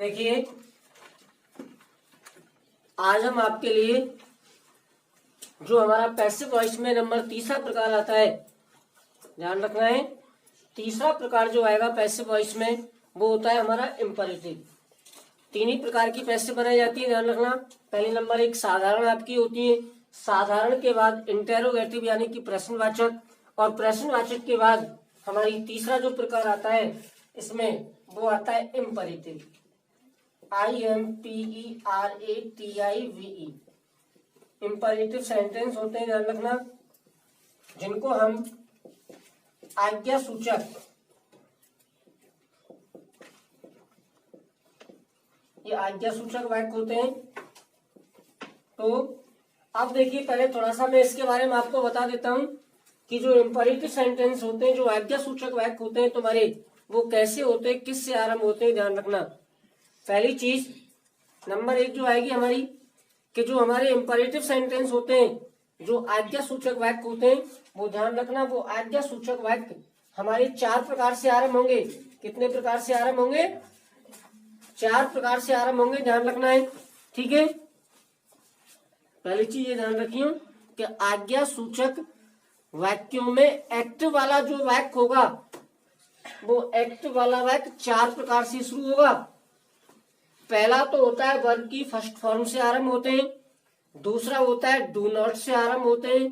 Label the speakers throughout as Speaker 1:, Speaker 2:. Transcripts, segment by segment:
Speaker 1: देखिए आज हम आपके लिए जो हमारा पैसिव वॉइस में नंबर तीसरा प्रकार आता है, ध्यान रखना है, तीसरा प्रकार जो आएगा पैसिव वॉइस में वो होता है हमारा इम्परेटिव। तीन ही प्रकार की पैसिव बनाई जाती है, ध्यान रखना। पहले नंबर एक साधारण आपकी होती है, साधारण के बाद इंटेरोगेटिव यानी कि प्रश्नवाचक, और प्रश्नवाचक के बाद हमारी तीसरा जो प्रकार आता है इसमें वो आता है इम्परेटिव, IMPERATIVE। इम्परेटिव सेंटेंस होते हैं, ध्यान रखना, जिनको हम आज्ञा सूचक, ये आज्ञा सूचक वाक्य होते हैं। तो अब देखिए पहले थोड़ा सा मैं इसके बारे में आपको बता देता हूं कि जो इम्परेटिव सेंटेंस होते हैं, जो आज्ञा सूचक वाक्य होते हैं तुम्हारे, वो कैसे होते हैं, किस से आरंभ होते हैं, ध्यान रखना। पहली चीज नंबर एक जो आएगी हमारी कि जो हमारे इम्परेटिव सेंटेंस होते हैं, जो आज्ञा सूचक वाक्य होते हैं, वो ध्यान रखना, वो आज्ञा सूचक वाक्य हमारे चार प्रकार से आरंभ होंगे। कितने प्रकार से आरंभ होंगे? चार प्रकार से आरंभ होंगे, ध्यान रखना है, ठीक है। पहली चीज ये ध्यान रखियो कि आज्ञा सूचक वाक्यों में एक्ट वाला जो वाक्य होगा, वो एक्ट वाला वाक्य चार प्रकार से शुरू होगा। पहला तो होता है वर्ब की फर्स्ट फॉर्म से आरंभ होते हैं, दूसरा होता है डू नॉट से आरंभ होते हैं,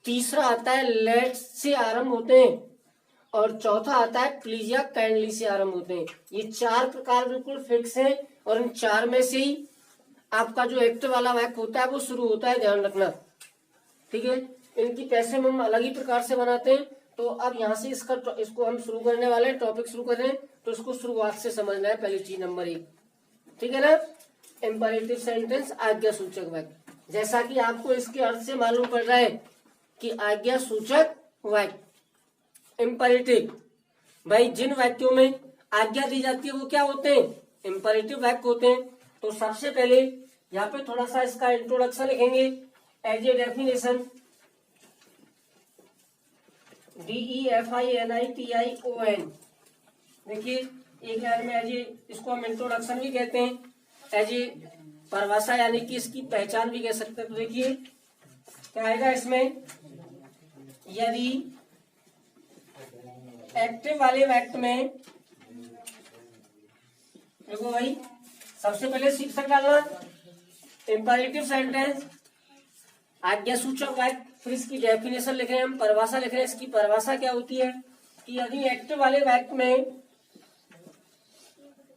Speaker 1: तीसरा आता है लेट से आरंभ होते हैं, और चौथा आता है प्लीज या काइंडली से आरंभ होते हैं। ये चार प्रकार बिल्कुल फिक्स हैं, और इन चार में से ही आपका जो एक्ट वाला वाक्य होता है वो शुरू होता है, ध्यान रखना, ठीक है। इनकी पैसे में हम अलग ही प्रकार से बनाते हैं। तो अब यहाँ से इसको हम शुरू करने वाले हैं, टॉपिक शुरू कर रहे हैं, तो इसको शुरुआत से समझना है। पहली चीज नंबर एक, ठीक है ना, इम्परेटिव सेंटेंस आज्ञा सूचक वाक्य। जैसा कि आपको इसके अर्थ से मालूम पड़ रहा है कि आज्ञा सूचक वाक्य इम्परेटिव, भाई जिन वाक्यों में आज्ञा दी जाती है वो क्या होते हैं? इम्परेटिव वाक्य होते हैं। तो सबसे पहले यहाँ पे थोड़ा सा इसका इंट्रोडक्शन लिखेंगे। एज ए डेफिनेशन, DEFINITION, देखिए एक लाइन में एज ए, इसको हम इंट्रोडक्शन भी कहते हैं, एज ए परिभाषा यानी कि इसकी पहचान भी कह सकते हैं। तो देखिए क्या आएगा इसमें, यदि एक्टिव वाले वाक्य में, देखो भाई सबसे पहले शीर्षक डालना इम्परेटिव सेंटेंस आज्ञा सूचक वाक्य, फिर इसकी डेफिनेशन लिख रहे हैं हम, परिभाषा लिख रहे हैं। इसकी परिभाषा क्या होती है कि यदि एक्टिव वाले वाक्य में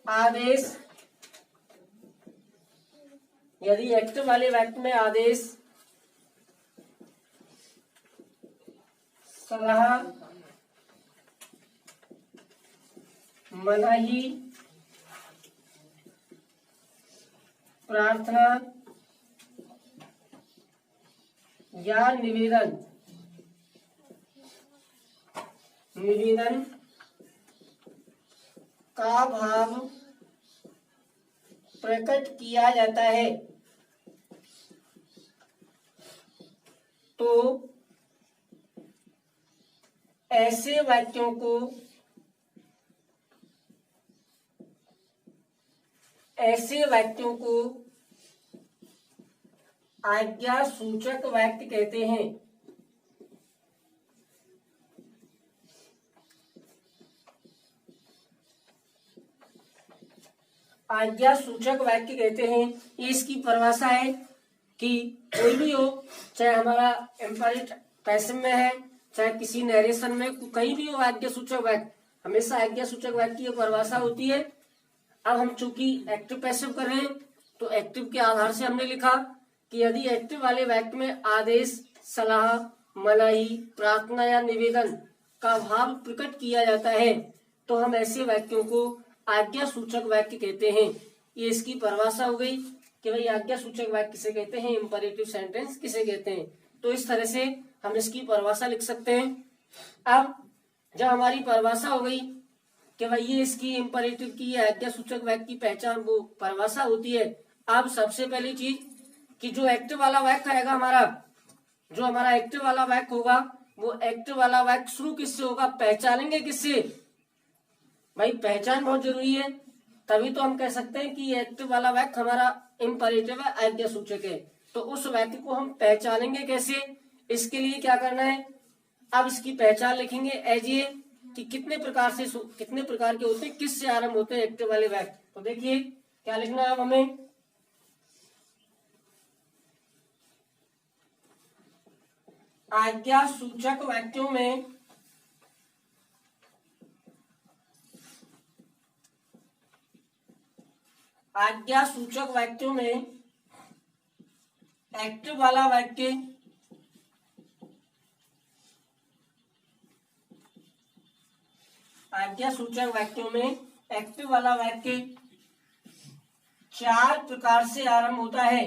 Speaker 1: आदेश, यदि एक्टिव वाले वाक्य में आदेश, सलाह, मनाही, प्रार्थना या निवेदन का भाव प्रकट किया जाता है, तो ऐसे वाक्यों को आज्ञा सूचक वाक्य कहते हैं। आज्ञा सूचक वाक्य कहते हैं। ये इसकी परिभाषा है कि कोई भी हो, चाहे हमारा इम्परेटिव पैसिव में है, चाहे किसी नरेशन में, कहीं भी हो, आज्ञा सूचक वाक्य हमेशा आज्ञा सूचक वाक्य की परिभाषा होती है। अब हम चूंकि एक्टिव पैसिव कर रहे हैं, तो एक्टिव के आधार से हमने लिखा कि यदि एक्टिव वाले वाक्य में आदेश, सलाह, मनाही, प्रार्थना या निवेदन का भाव प्रकट किया जाता है, तो हम ऐसे वाक्यों को आज्ञा सूचक वाक्य कहते हैं। ये इसकी परिभाषा हो गई कि भाई आज्ञा सूचक वाक्य किसे कहते हैं, इम्परेटिव सेंटेंस किसे कहते हैं। तो इस तरह से हम इसकी परिभाषा लिख सकते हैं। अब जब हमारी परिभाषा हो गई कि भाई ये इसकी इम्परेटिव की आज्ञा सूचक वाक्य की पहचान, वो परिभाषा होती है। अब सबसे पहली चीज कि जो एक्टिव वाला वाक्य आएगा हमारा, जो हमारा एक्टिव वाला वाक्य होगा, वो एक्टिव वाला वाक्य शुरू किससे होगा, पहचानेंगे किससे? भाई पहचान बहुत जरूरी है। तभी तो हम कह सकते हैं कि ये एक्टिव वाला वाक्य हमारा इंपरेटिव है, आज्ञा सूचक है। तो उस वाक्य को हम पहचानेंगे कैसे, इसके लिए क्या करना है, अब इसकी पहचान लिखेंगे एज ए कि कितने प्रकार के होते हैं, किससे आरंभ होते हैं एक्टिव वाले वाक्य। तो देखिए क्या लिखना है अब हमें, आज्ञा सूचक वाक्यों में एक्टिव वाला वाक्य आज्ञा सूचक वाक्यों में एक्टिव वाला वाक्य 4 प्रकार से आरंभ होता है।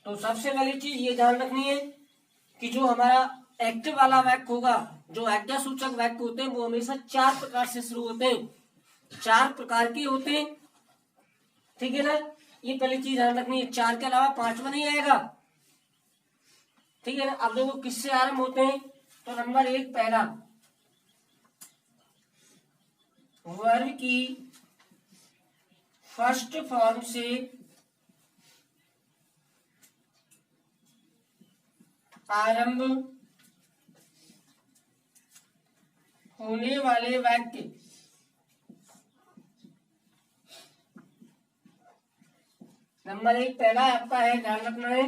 Speaker 1: तो सबसे पहली चीज ये ध्यान रखनी है कि जो हमारा एक्टिव वाला वाक्य होगा, जो आज्ञा सूचक वाक्य होते हैं वो हमेशा 4 प्रकार से शुरू होते हैं, 4 प्रकार के होते हैं, ठीक है ना। ये पहली चीज ध्यान रखनी है, 4 के अलावा 5वां नहीं आएगा, ठीक है ना। अब देखो किससे आरंभ होते हैं, तो नंबर 1 पहला वर्ब की फर्स्ट फॉर्म से आरंभ होने वाले वाक्य। नंबर 1 पहला आपका है, ध्यान रखना है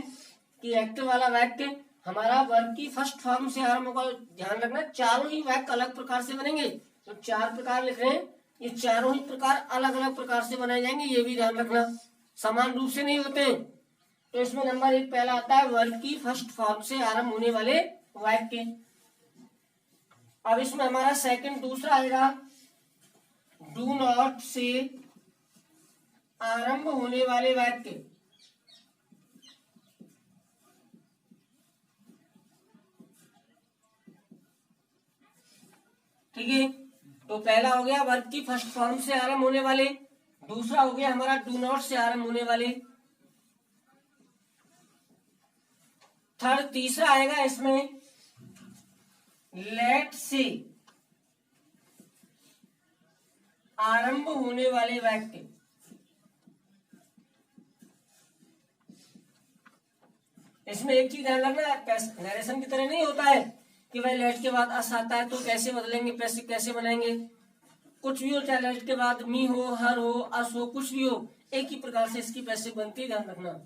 Speaker 1: कि एक्टिव वाला वाक्य हमारा वर्ब की फर्स्ट फॉर्म से आरंभ होगा। ध्यान रखना चारों ही वाक्य अलग प्रकार से बनेंगे, तो 4 प्रकार लिख रहे हैं, ये चारों ही प्रकार अलग अलग प्रकार से बनाए जाएंगे, ये भी ध्यान रखना, समान रूप से नहीं होते हैं। तो इसमें नंबर 1 पहला आता है वर्ब की फर्स्ट फॉर्म से आरंभ होने वाले वाक्य। अब इसमें हमारा सेकंड दूसरा आएगा डू नॉट से आरंभ होने वाले वाक्य। ठीक है, तो पहला हो गया वर्ब की फर्स्ट फॉर्म से आरंभ होने वाले, दूसरा हो गया हमारा डू नॉट से आरंभ होने वाले, थर्ड तीसरा आएगा इसमें लेट से आरंभ होने वाले वाक्य। इसमें एक चीज ध्यान रखना, नरेशन की तरह नहीं होता है कि भाई लेट के बाद अस आता है तो कैसे बदलेंगे, कैसे बनाएंगे, कुछ भी हो, चाहे लेट के बाद मी हो, हर हो, अस हो, कुछ भी हो, एक ही प्रकार से इसकी पैसे बनती है, ध्यान रखना।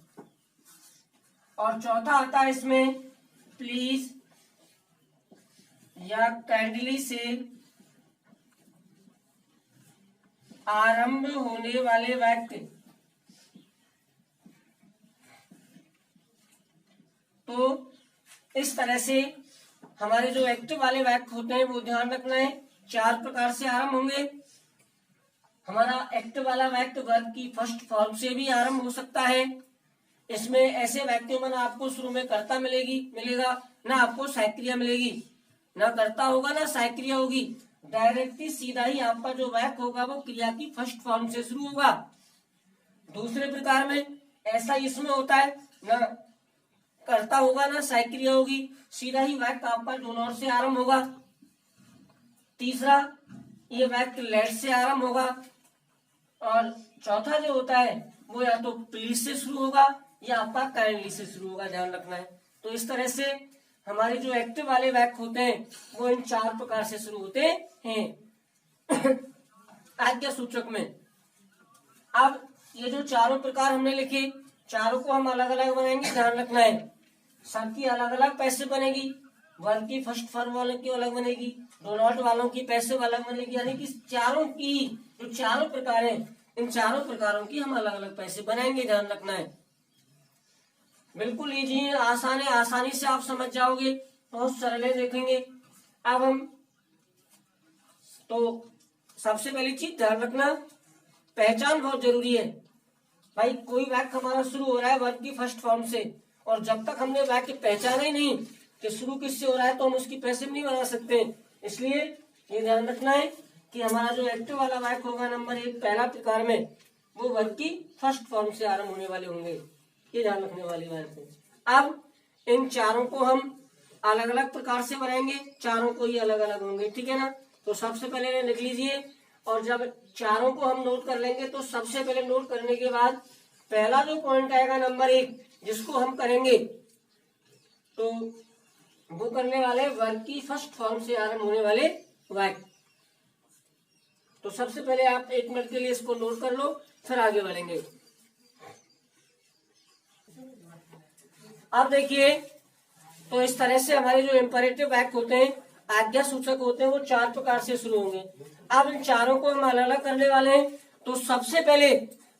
Speaker 1: और चौथा आता है इसमें प्लीज या काइंडली से आरंभ होने वाले वाक्य। तो इस तरह से हमारे जो एक्टिव वाले वाक्य होते हैं वो ध्यान रखना है 4 प्रकार से आरंभ होंगे। हमारा एक्टिव वाला वाक्य वर्ब की फर्स्ट फॉर्म से भी आरंभ हो सकता है। इसमें ऐसे वाक्यों में ना आपको शुरू में कर्ता मिलेगा, ना आपको सहायक्रिया मिलेगी, ना कर्ता होगा ना सहायक्रिया होगी, डायरेक्टली सीधा ही आपका जो वाक्य होगा वो क्रिया की फर्स्ट फॉर्म से शुरू होगा। दूसरे प्रकार में ऐसा इसमें होता है, ना कर्ता होगा ना सहायक्रिया होगी, सीधा ही वाक्य आपका डू नॉट से आरंभ होगा। तीसरा ये वाक्य लेट से आरंभ होगा, और चौथा जो होता है वो या तो प्लीज से शुरू होगा या आपका काइंडली से शुरू होगा, ध्यान रखना है। तो इस तरह से हमारे जो एक्टिव वाले वाक्य होते हैं वो इन 4 प्रकार से शुरू होते हैं आज्ञा सूचक में। अब ये जो चारों प्रकार हमने लिखे, चारों को हम अलग अलग बनाएंगे, ध्यान रखना है, सबकी अलग अलग पैसे बनेगी। वर्ब की फर्स्ट फॉर्म वालों की अलग बनेगी, डू नॉट वालों की पैसे अलग बनेगी, यानी कि चारों की जो चारों प्रकार हैं इन चारों प्रकारों की हम अलग अलग पैसे बनाएंगे, ध्यान रखना है। बिल्कुल इजी है, आसान है, आसानी से आप समझ जाओगे, बहुत सरल है, देखेंगे। अब हम तो सबसे पहली चीज ध्यान रखना, पहचान बहुत जरूरी है भाई। कोई वाक्य हमारा शुरू हो रहा है वर्ब की फर्स्ट फॉर्म से, और जब तक हमने वाक्य पहचाना ही नहीं कि शुरू किससे हो रहा है तो हम उसकी पैसे नहीं बना सकते। इसलिए ये ध्यान रखना है कि हमारा जो एक्टिव वाला वाक्य होगा नंबर 1 पहला प्रकार में, वो वर्ब की फर्स्ट फॉर्म से आरंभ होने वाले होंगे, ये ध्यान रखने वाली बात है। अब इन चारों को हम अलग अलग प्रकार से बनाएंगे, चारों को ही अलग अलग होंगे, ठीक है ना। तो सबसे पहले लिख लीजिए, और जब चारों को हम नोट कर लेंगे तो सबसे पहले नोट करने के बाद पहला जो पॉइंट आएगा नंबर 1 जिसको हम करेंगे, तो वो करने वाले वर्ग की फर्स्ट फॉर्म से आरंभ होने वाले वाक्य। तो सबसे पहले आप 1 मिनट के लिए इसको नोट कर लो, फिर आगे बढ़ेंगे। अब देखिए, तो इस तरह से हमारे जो इंपरेटिव वाक्य होते हैं, आज्ञा सूचक होते हैं, वो 4 प्रकार से शुरू होंगे। अब इन चारों को हम अलग अलग करने वाले हैं। तो सबसे पहले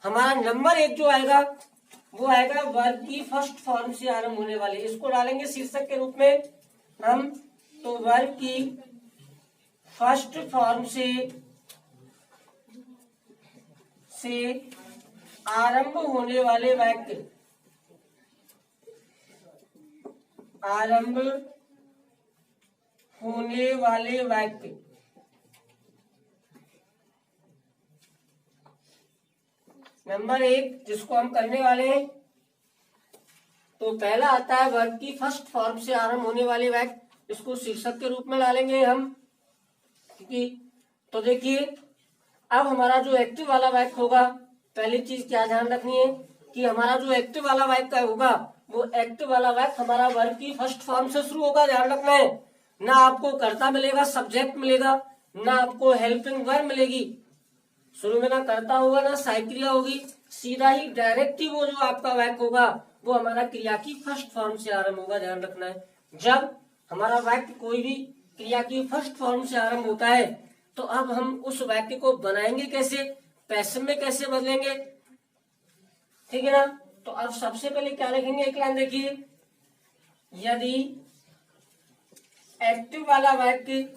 Speaker 1: हमारा नंबर 1 जो आएगा वो आएगा वर्ग की फर्स्ट फॉर्म से आरंभ होने वाले, इसको डालेंगे शीर्षक के रूप में हम। तो वर्ग की फर्स्ट फॉर्म से आरंभ होने वाले वाक्य, आरंभ होने वाले वाक्य। नंबर 1 जिसको हम करने वाले हैं, तो पहला आता है वर्ग की फर्स्ट फॉर्म से आरंभ होने वाले वाक्य, इसको शीर्षक के रूप में डालेंगे हम, क्योंकि तो देखिए अब हमारा जो एक्टिव वाला वाक्य होगा, पहली चीज क्या ध्यान रखनी है कि हमारा जो एक्टिव वाला वाक्य होगा, वो एक्टिव वाला वाक्य हमारा वर्ग की फर्स्ट फॉर्म से शुरू होगा, ध्यान रखना है। ना आपको कर्ता मिलेगा, सब्जेक्ट मिलेगा, ना आपको हेल्पिंग वर्ब मिलेगी, शुरू में ना कर्ता होगा ना सहायक क्रिया होगी, सीधा ही डायरेक्ट ही वो जो आपका वाक्य होगा वो हमारा क्रिया की फर्स्ट फॉर्म से आरंभ होगा, ध्यान रखना है। जब हमारा वाक्य कोई भी क्रिया की फर्स्ट फॉर्म से आरंभ होता है, तो अब हम उस वाक्य को बनाएंगे कैसे, पैसिव में कैसे बदलेंगे, ठीक है ना। तो अब सबसे पहले क्या लिखेंगे, एक लाइन देखिए, यदि एक्टिव वाला वाक्य,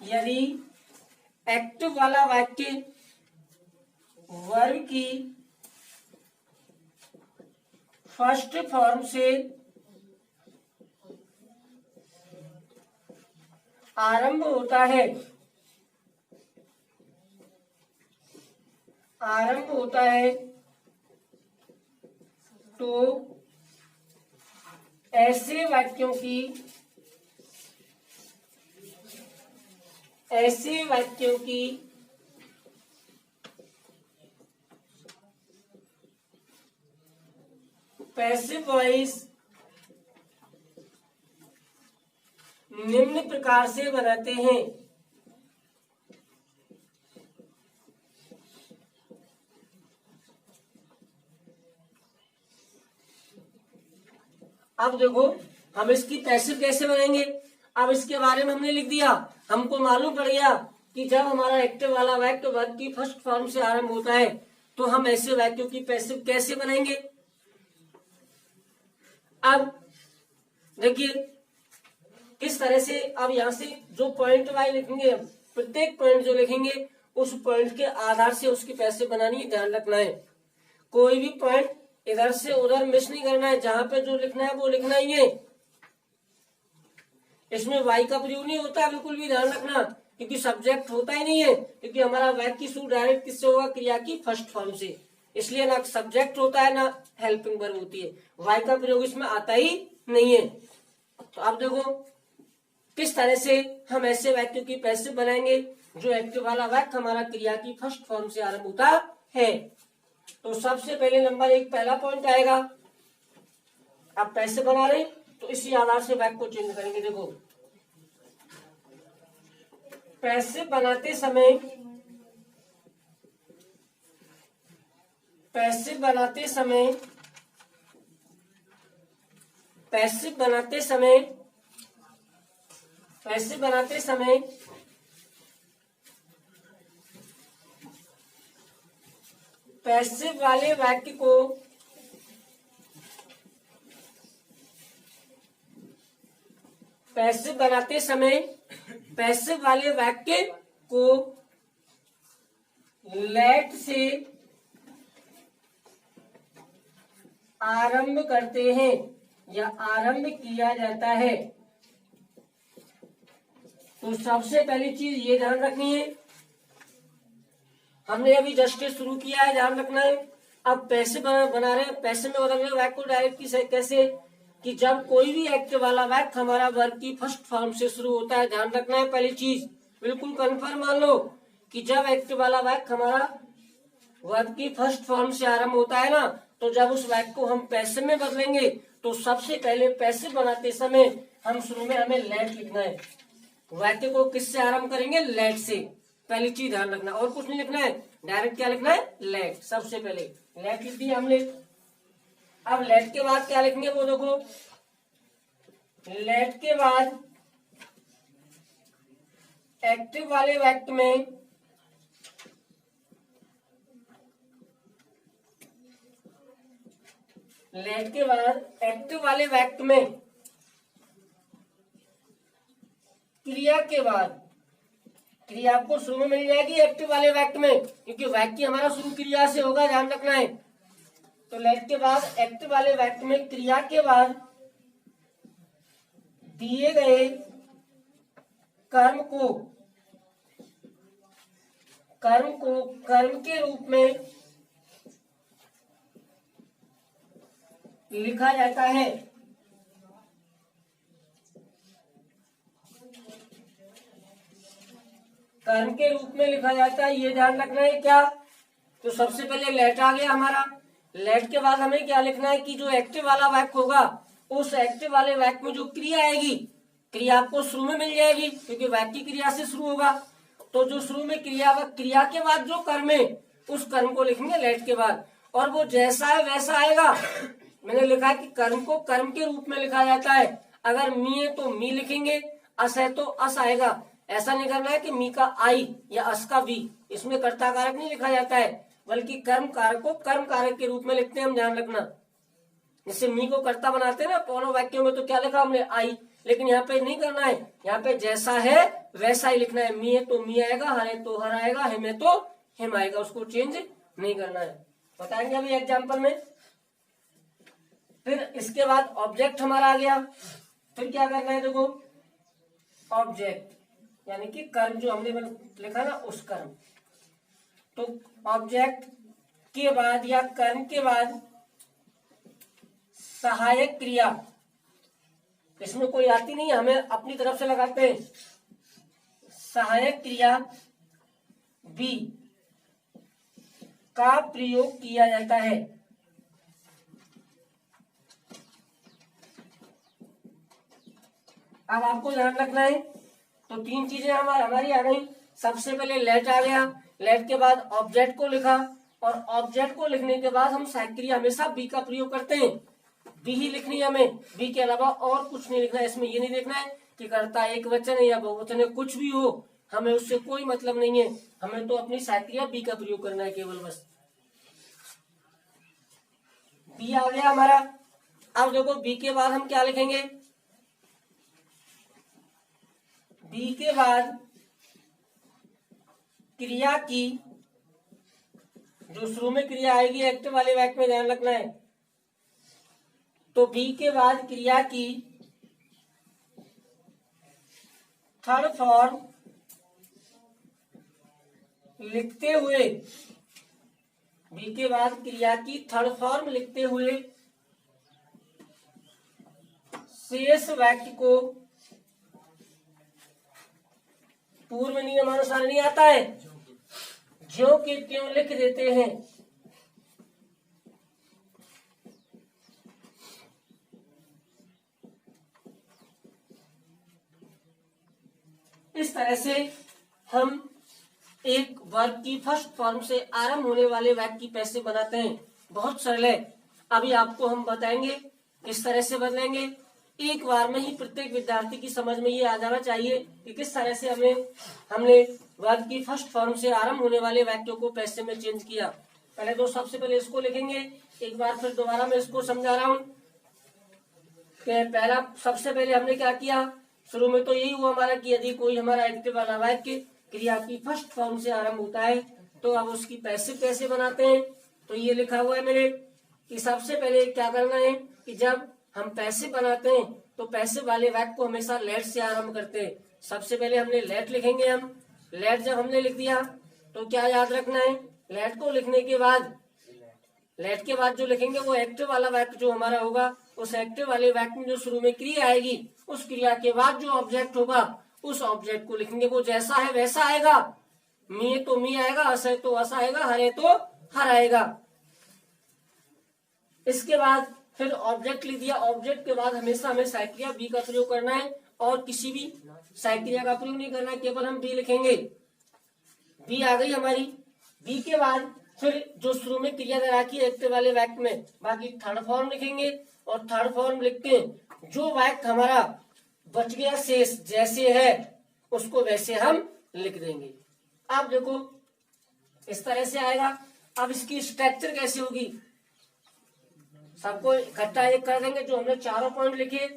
Speaker 1: यदि एक्टिव वाला वाक्य वर्ब की फर्स्ट फॉर्म से आरंभ होता है, आरंभ होता है, तो ऐसे वाक्यों की, ऐसे वाक्यों की पैसिव वॉइस निम्न प्रकार से बनाते हैं। अब देखो हम इसकी पैसिव कैसे बनाएंगे, अब इसके बारे में हमने लिख दिया, हमको मालूम पड़ गया कि जब हमारा एक्टिव वाला वाक्य वर्ब की फर्स्ट फॉर्म से आरंभ होता है, तो हम ऐसे वाक्यों की पैसिव कैसे बनाएंगे। अब देखिए किस तरह से, अब यहां से जो पॉइंट वाइज लिखेंगे, प्रत्येक पॉइंट जो लिखेंगे उस पॉइंट के आधार से उसकी पैसिव बनानी है, ध्यान रखना है। कोई भी पॉइंट इधर से उधर मिस नहीं करना है, जहां पे जो लिखना है वो लिखना ही है। इसमें वाई का प्रयोग नहीं होता, बिल्कुल भी ध्यान रखना, क्योंकि सब्जेक्ट होता ही नहीं है, क्योंकि हमारा वाक्य की शुरू डायरेक्ट किससे होगा, क्रिया की फर्स्ट फॉर्म से, इसलिए ना सब्जेक्ट होता है ना हेल्पिंग वर्ब होती है, वाई का प्रयोग इसमें आता ही नहीं है। तो अब देखो किस तरह से हम ऐसे वाक्यों की पैसिव बनाएंगे, जो एक्टिव वाला वाक्य हमारा क्रिया की फर्स्ट फॉर्म से आरंभ होता है। तो सबसे पहले नंबर 1 पहला पॉइंट आएगा, आप पैसिव बना रहे तो इसी आधार से वाक्य को चेंज करेंगे। देखो पैसिव बनाते समय, पैसिव बनाते समय, पैसिव बनाते समय, पैसिव बनाते समय पैसिव वाले वाक्य को पैसिव बनाते समय पैसिव वाले वाक्य को लेट से आरंभ करते हैं या आरंभ किया जाता है। तो सबसे पहली चीज ये ध्यान रखनी है, हमने अभी जस्ट शुरू किया है, ध्यान रखना है अब पैसे बना रहे हैं, पैसे में बदल रहे वाक्य को डायरेक्ट कैसे कि जब कोई भी एक्टिव वाला वाक्य हमारा वर्ब की फर्स्ट फॉर्म से शुरू होता है, ध्यान रखना है पहली चीज, बिल्कुल कन्फर्म मान लो कि जब एक्टिव वाला वाक्य हमारा वर्ब की फर्स्ट फॉर्म से आरंभ होता है ना, तो जब उस वाक्य को हम पैसे में बदलेंगे तो सबसे पहले पैसे बनाते समय हम शुरू में हमें लेट लिखना है। वाक्य को किससे आरंभ करेंगे? लेट से। पहली चीज ध्यान रखना, और कुछ नहीं लिखना है, डायरेक्ट क्या लिखना है? लेट। सबसे पहले लेट लिख दिया हमने। अब लेट के बाद क्या लिखेंगे वो देखो, लेट के बाद एक्टिव वाले वाक्य में लेट के बाद एक्टिव वाले वाक्य में क्रिया के बाद क्रिया आपको शुरू में मिल जाएगी एक्टिव वाले वाक्य में, क्योंकि वाक्य हमारा शुरू क्रिया से होगा, ध्यान रखना है। तो लेट के बाद एक्टिव वाले वाक्य में क्रिया के बाद दिए गए कर्म को कर्म के रूप में लिखा जाता है। कर्म के रूप में लिखा जाता है, ये ध्यान रखना है। क्या? तो सबसे पहले लेट आ गया हमारा। लेट के बाद हमें क्या लिखना है कि जो एक्टिव वाला वाक्य होगा उस एक्टिव वाले वाक्य में जो क्रिया आएगी, क्रिया आपको शुरू में मिल जाएगी क्योंकि वाक्य की क्रिया से शुरू होगा। तो जो शुरू में क्रिया के बाद जो कर्म है उस कर्म को लिखेंगे लेट के बाद, और वो जैसा है वैसा आएगा। मैंने लिखा है कि कर्म को कर्म के रूप में लिखा जाता है। अगर मी है तो मी लिखेंगे, अस है तो अस आएगा। ऐसा नहीं करना है कि मी का आई या अस का वी, इसमें कर्ता कारक नहीं लिखा जाता है, बल्कि कर्म कारक को कर्म कारक के रूप में लिखते हैं हम, ध्यान रखना। जैसे मी को कर्ता बनाते हैं ना दोनों वाक्यों में, तो क्या लिखा हमने? आई। लेकिन यहाँ पे नहीं करना है, यहाँ पे जैसा है वैसा ही लिखना है। मी है तो मी आएगा, हर है तो हर आएगा, हिम है तो हिम आएगा, उसको चेंज नहीं करना है। बताएंगे अभी एग्जाम्पल में। फिर इसके बाद ऑब्जेक्ट हमारा आ गया। फिर क्या करना है देखो, ऑब्जेक्ट यानी कि कर्म जो हमने लिखा ना उस कर्म। तो ऑब्जेक्ट के बाद या कर्म के बाद सहायक क्रिया, इसमें कोई आती नहीं, हमें अपनी तरफ से लगाते हैं। सहायक क्रिया बी का प्रयोग किया जाता है। अब आपको ध्यान रखना है, तो तीन चीजें हमारी आ गई। सबसे पहले लेट आ गया, लेट के बाद ऑब्जेक्ट को लिखा, और ऑब्जेक्ट को लिखने के बाद हम सहायक क्रिया हमेशा बी का प्रयोग करते हैं। बी ही लिखनी है हमें, बी के अलावा और कुछ नहीं लिखना है। इसमें ये नहीं देखना है कि कर्ता एक वचन है या बहुवचन है, कुछ भी हो हमें उससे कोई मतलब नहीं है। हमें तो अपनी सहायक क्रिया बी का प्रयोग करना है केवल, बस। बी आ गया हमारा। अब देखो बी के बाद हम क्या लिखेंगे? बी के बाद क्रिया की, जो शुरू में क्रिया आएगी एक्टिव वाले वाक्य में, ध्यान रखना है। तो बी के बाद क्रिया की थर्ड फॉर्म लिखते हुए, बी के बाद क्रिया की थर्ड फॉर्म लिखते हुए शेष वाक्य को पूर्व नियमानुसार नहीं आता है, ज्यों के त्यों लिख देते हैं। इस तरह से हम एक वर्ब की फर्स्ट फॉर्म से आरंभ होने वाले वाक्य की पैसे बनाते हैं। बहुत सरल है। अभी आपको हम बताएंगे किस तरह से बदलेंगे। एक बार में ही प्रत्येक विद्यार्थी की समझ में ये आ जाना चाहिए कि किस तरह से हमने वर्ब की फर्स्ट फॉर्म से आरंभ होने वाले वाक्यों को पैसे में चेंज किया। पहले तो सबसे पहले इसको लिखेंगे, एक बार फिर दोबारा मैं इसको समझा रहा हूँ। पहला सबसे पहले हमने क्या किया, शुरू में तो यही हुआ हमारा कि यदि कोई हमारा एक्टिव वाला वाक्य क्रिया की फर्स्ट फॉर्म से आरंभ होता है तो अब उसकी पैसिव कैसे बनाते हैं। तो ये लिखा हुआ है मेरे कि सबसे पहले क्या करना है कि जब हम पैसिव बनाते हैं तो पैसिव वाले वाक्य को हमेशा लेट से आरंभ करते हैं। सबसे पहले हमने लेट लिखेंगे। हम लेट जब हमने लिख दिया तो क्या याद रखना है, लेट को लिखने के बाद लेट के बाद जो लिखेंगे वो एक्टिव वाला वाक्य जो हमारा होगा, उस एक्टिव वाले वाक्य में जो शुरू में क्रिया आएगी, उस क्रिया के बाद जो ऑब्जेक्ट होगा उस ऑब्जेक्ट को लिखेंगे। वो जैसा है वैसा आएगा, मी है तो मी आएगा, अस है तो अस आएगा, हर है तो हर आएगा। इसके बाद फिर ऑब्जेक्ट लिख दिया। ऑब्जेक्ट के बाद हमेशा हमें साइक्रिया बी का प्रयोग करना है और किसी भी साइक्रिया का प्रयोग नहीं करना है, केवल हम बी लिखेंगे। बी आ गई हमारी। बी के बाद फिर जो शुरू में क्रिया रखी एक्टिव वाले वाक्य में, बाकी थर्ड फॉर्म लिखेंगे और थर्ड फॉर्म लिख के जो वाक्य हमारा बच गया शेष जैसे है उसको वैसे हम लिख देंगे। अब देखो इस तरह से आएगा। अब इसकी स्ट्रक्चर कैसे होगी, सबको इकट्ठा एक कर देंगे। जो हमने चारों पॉइंट लिखे,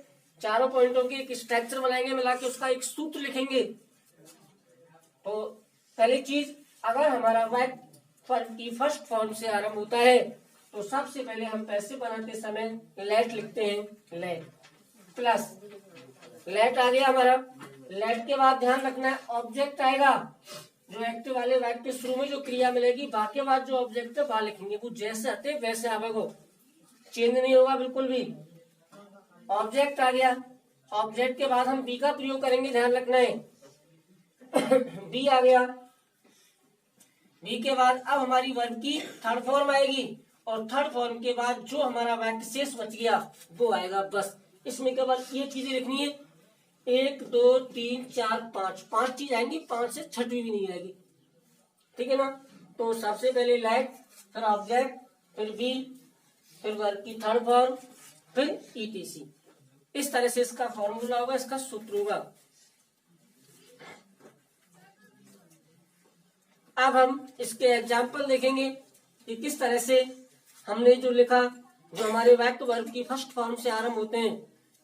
Speaker 1: चारों पॉइंटों की एक स्ट्रक्चर बनाएंगे, मिला के उसका एक सूत्र लिखेंगे। तो पहली चीज, अगर हमारा वाक्य फर्स्ट फॉर्म से आरंभ होता है तो सबसे पहले हम पैसिव बनाते समय लेट लिखते हैं। लेट प्लस लेट आ गया हमारा। लेट के बाद ध्यान रखना है ऑब्जेक्ट आएगा, जो एक्टिव वाले वाक्य के शुरू में जो क्रिया मिलेगी, बाकी बाद जो ऑब्जेक्ट है वहां लिखेंगे। वो जैसे आते वैसे आवेगा, चेंज नहीं होगा बिल्कुल भी। ऑब्जेक्ट आ गया। ऑब्जेक्ट के बाद हम बी का प्रयोग करेंगे, ध्यान रखना है। बी आ गया। बी के बाद अब हमारी वर्ब की थर्ड फॉर्म आएगी और थर्ड फॉर्म के बाद जो हमारा वाक्य शेष बच गया वो आएगा। बस इसमें केवल ये चीजें लिखनी है, 1 2 3 4 5, 5 चीज आएंगी, 5 से छठवीं भी नहीं आएगी, ठीक है ना। तो सबसे पहले लेट, फिर ऑब्जेक्ट, फिर बी, फिर वर्ब की थर्ड फॉर्म, फिर ईटीसी। इस तरह से इसका फॉर्मूला होगा, इसका सूत्र होगा। अब हम इसके एग्जाम्पल देखेंगे कि किस तरह से हमने जो लिखा, जो हमारे वाक्य वर्ब की फर्स्ट फॉर्म से आरंभ होते हैं,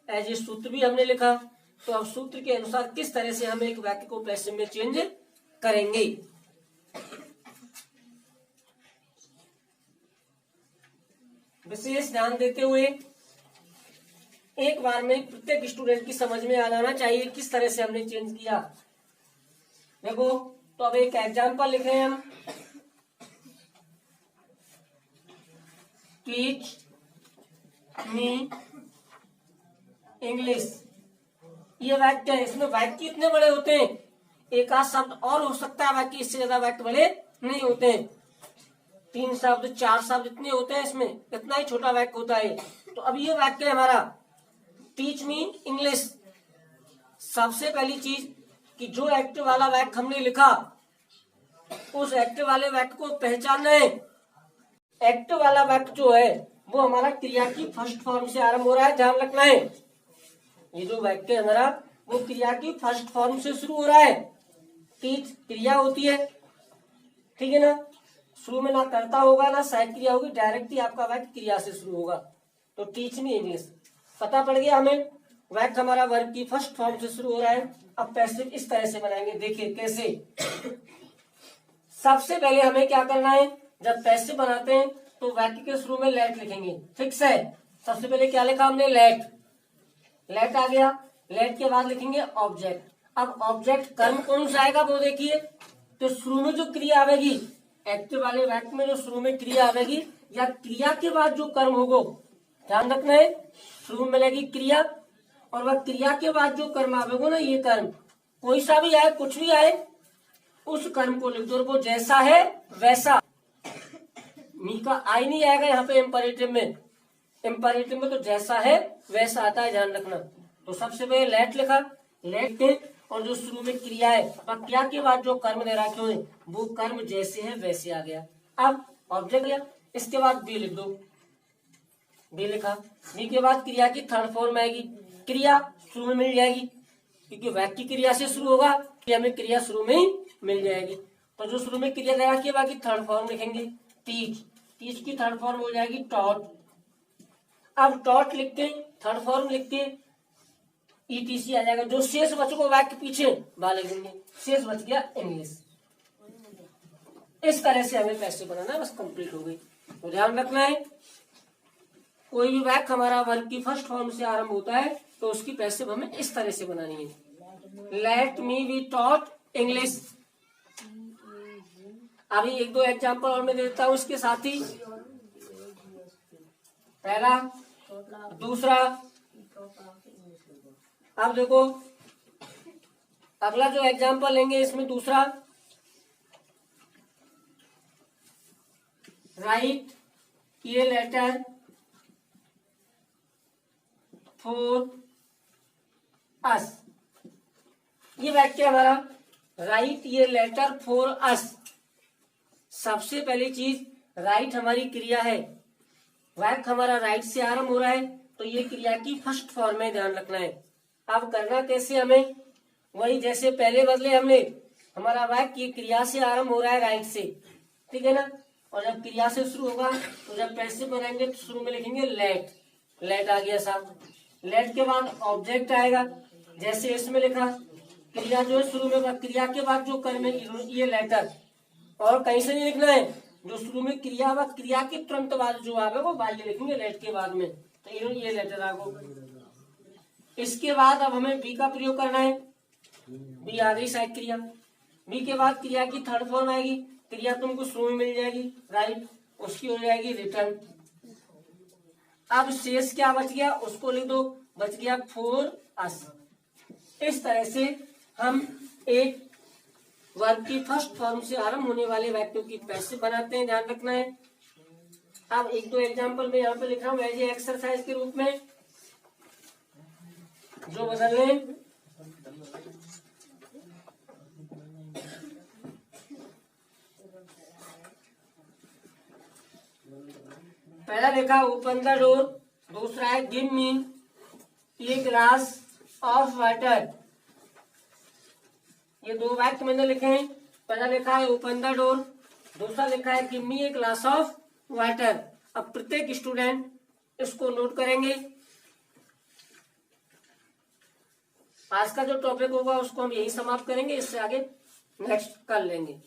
Speaker 1: एज ए सूत्र भी हमने लिखा। तो अब सूत्र के अनुसार किस तरह से हम एक वाक्य को पैसिव में चेंज करेंगे। विशेष ध्यान देते हुए एक बार में प्रत्येक स्टूडेंट की समझ में आ जाना चाहिए किस तरह से हमने चेंज किया। देखो, तो अब एक एग्जांपल लिख रहे हैं हम। Teach me English. ये वाक्य है, इसमें वाक्य इतने बड़े होते हैं, एक आध शब्द और हो सकता है, बाकी इससे ज्यादा वाक्य बड़े नहीं होते हैं। 3 शब्द 4 शब्द इतने होते हैं, इसमें इतना ही छोटा वाक्य होता है। तो अब ये वाक्य है हमारा टीच मी इंग्लिश। सबसे पहली चीज कि जो एक्टिव वाला वाक्य हमने लिखा, उस एक्टिव वाले वाक्य को पहचानना है। एक्टिव वाला वाक्य जो है वो हमारा क्रिया की फर्स्ट फॉर्म से आरंभ हो रहा है, ध्यान रखना है। ये जो वाक्य है हमारा वो क्रिया की फर्स्ट फॉर्म से शुरू हो रहा है। टीच क्रिया होती है, ठीक है ना। शुरू में ना कर्ता होगा ना सहायक क्रिया होगी, डायरेक्ट ही आपका वाक्य क्रिया से शुरू होगा। तो टीच मी इंग्लिश पता पड़ गया हमें, वाक्य हमारा वर्ब की फर्स्ट फॉर्म से शुरू हो रहा है। अब पैसिव इस तरह से बनाएंगे, देखिए कैसे। सबसे पहले हमें क्या करना है, जब पैसिव बनाते हैं तो वाक्य के शुरू में लेट लिखेंगे, फिक्स है। सबसे पहले क्या लिखा हमने, लेट। लेट आ गया। लेट के बाद लिखेंगे ऑब्जेक्ट। अब ऑब्जेक्ट कर्म कौन सा आएगा वो देखिए। तो शुरू में जो क्रिया आवेगी, एक्टिव वाले वाक्य में जो शुरू में क्रिया आवेगी या क्रिया के बाद जो कर्म होगा, ध्यान रखना है। शुरू में मिलेगी क्रिया और वह क्रिया के बाद जो कर्म आवेगा ना, ये कर्म कोई सा भी आए, कुछ भी आए, उस कर्म को लिख दो। वो जैसा है वैसा, मी का आई नहीं आएगा यहाँ पे इम्परेटिव में। इम्परेटिव में तो जैसा है वैसा आता है, ध्यान रखना। तो सबसे पहले लेट लिखा, लेट के और जो शुरू में क्रिया है और क्रिया के बाद जो कर्म दे रखे हुए वो कर्म जैसे है वैसे आ गया। अब ऑब्जेक्ट गया, इसके बाद बी लिख दो। बी लिखा। बी के बाद क्रिया की थर्ड फॉर्म आएगी, क्रिया शुरू में मिल जाएगी क्योंकि वाक्य की क्रिया से शुरू होगा, क्रिया में क्रिया शुरू में ही मिल जाएगी। तो जो शुरू में क्रिया दे रखी है बाकी थर्ड फॉर्म लिखेंगे, टीच। टीच की थर्ड फॉर्म हो जाएगी टॉट। अब टॉट लिख के थर्ड फॉर्म लिख के ईटीसी आ जाएगा। जो शेष बच को वाक्य पीछे वहां लिख देंगे, शेष बच गया इंग्लिश। इस तरह से हमें पैसिव बनाना है, बस कंप्लीट हो गई। तो ध्यान रखना है, कोई भी वाक्य हमारा वर्ब की फर्स्ट फॉर्म से आरंभ होता है तो उसकी पैसिव हमें इस तरह से बनानी है। Let me be taught English. अभी 1-2 एग्जाम्पल और मैं देता हूं इसके साथ ही। पहला, दूसरा। अब देखो अगला जो एग्जाम्पल लेंगे इसमें दूसरा, राइट ये लेटर फॉर अस। ये वाक्य हमारा राइट ये लेटर फॉर अस। सबसे पहली चीज राइट हमारी क्रिया है, वाक्य हमारा राइट से आरंभ हो रहा है, तो ये क्रिया की फर्स्ट फॉर्म में ध्यान रखना है। अब करना कैसे हमें, वही जैसे पहले बदले हमने, हमारा वाक्य ये क्रिया से आरंभ हो रहा है राइट से, ठीक है ना। और जब क्रिया से शुरू होगा तो जब पैसे बनाएंगे तो शुरू में लिखेंगे लेट, लेट आ गया साहब। लेट के बाद ऑब्जेक्ट आएगा, जैसे इसमें लिखा क्रिया जो है शुरू में होगा, क्रिया के बाद जो कर्म है ये लेटर, और कहीं से नहीं लिखना है, जो शुरू में क्रिया व क्रिया के तुरंत बाद जो आगे वो बाह्य लिखेंगे लेट के बाद में, तो ये लेटर आगो। इसके बाद अब हमें बी का प्रयोग करना है। बी आ गई सहायक क्रिया। बी के बाद क्रिया की थर्ड फॉर्म आएगी, क्रिया तुमको शुरू में मिल जाएगी राइट, उसकी हो जाएगी रिटर्न। अब शेष क्या बच गया उसको लिख दो, बच गया फॉर अस। इस तरह से हम एक वर्ब की फर्स्ट फॉर्म से आरंभ होने वाले वाक्यों की पैसिव बनाते हैं, ध्यान रखना है। अब एक दो एग्जांपल में यहाँ पे लिख रहा हूँ एज ए एक्सरसाइज के रूप में, जो बदलने। पहला देखा ओपन द डोर, दूसरा है give me a glass of water. ये दो वाक्य मैंने लिखे हैं, पहला लिखा है ओपन द डोर, दूसरा लिखा है give me a glass of water. अब प्रत्येक स्टूडेंट इसको नोट करेंगे। आज का जो टॉपिक होगा उसको हम यही समाप्त करेंगे, इससे आगे नेक्स्ट कर लेंगे।